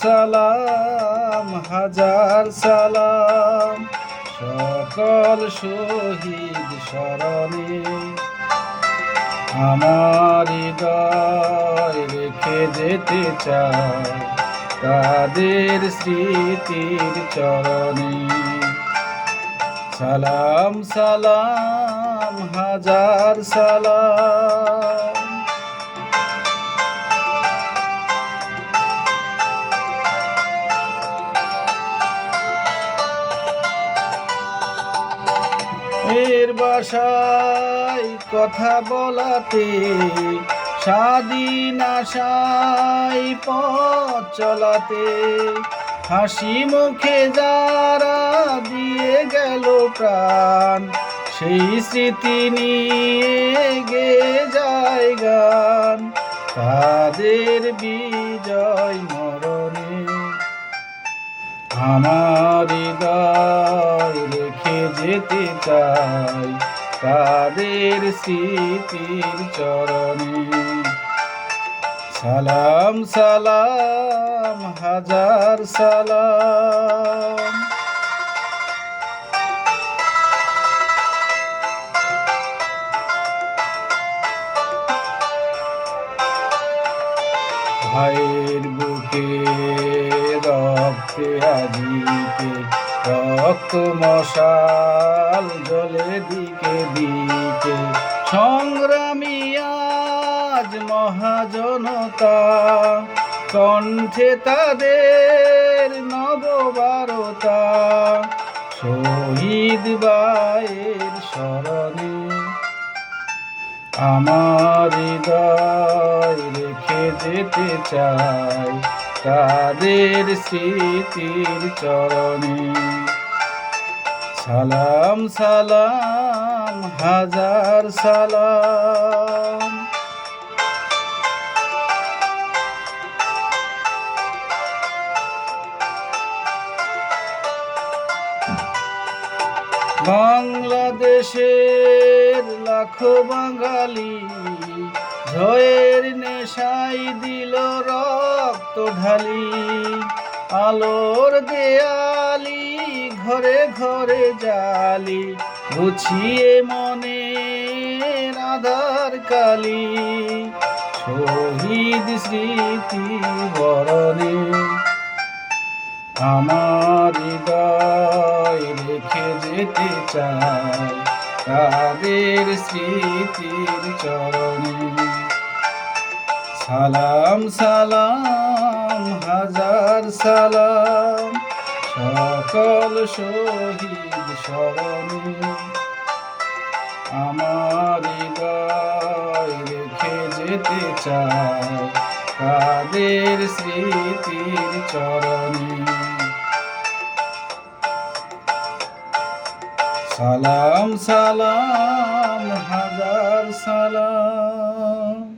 সালাম হাজার সালাম সকল শহীদ স্মরণে আমার হৃদয় রেখে যেতে চাই তাদের স্মৃতির চরণে। সালাম সালাম হাজার সালাম। এর বাসায় কথা বলাতে স্বাধীন আশায় পথ চলাতে হাসি মুখে যারা দিয়ে গেল প্রাণ সেই স্মৃতি নিয়ে গে যায় গান তাদের বিজয় মরণে। আমার হৃদয় রেখে যেতে চাই তাদের স্মৃতির চরণে। সালাম সালাম হাজার সালাম। ভাইয়ের বুকে রক্তে আজিকে রক্ত মশাল জ্বলে দিকে দিকে সংগ্রামী আজ মহাজনতা কণ্ঠে তাদের নববারতা শহীদ ভাইয়ের স্মরণে আমার হৃদয় রেখে যেতে চাই তাদের স্মৃতির চরণে। সালাম সালাম হাজার সালাম। বাংলাদেশের লাখো বাঙালি জয়ের নেশায় দিল রক্ত ঢালি আলোর দেয়ালি ঘরে ঘরে জালি গুছিয়ে মনে আধার কালি শহীদ স্মৃতি বরণে আমার হৃদয় রেখে যেতে চাই তাদের স্মৃতির চরণে। সালাম সালাম হাজার সালাম সকল শহীদ স্মরণে আমার হৃদয় রেখে যেতে চাই তাদের স্মৃতির চরণে। সালাম সালাম হাজার সালাম।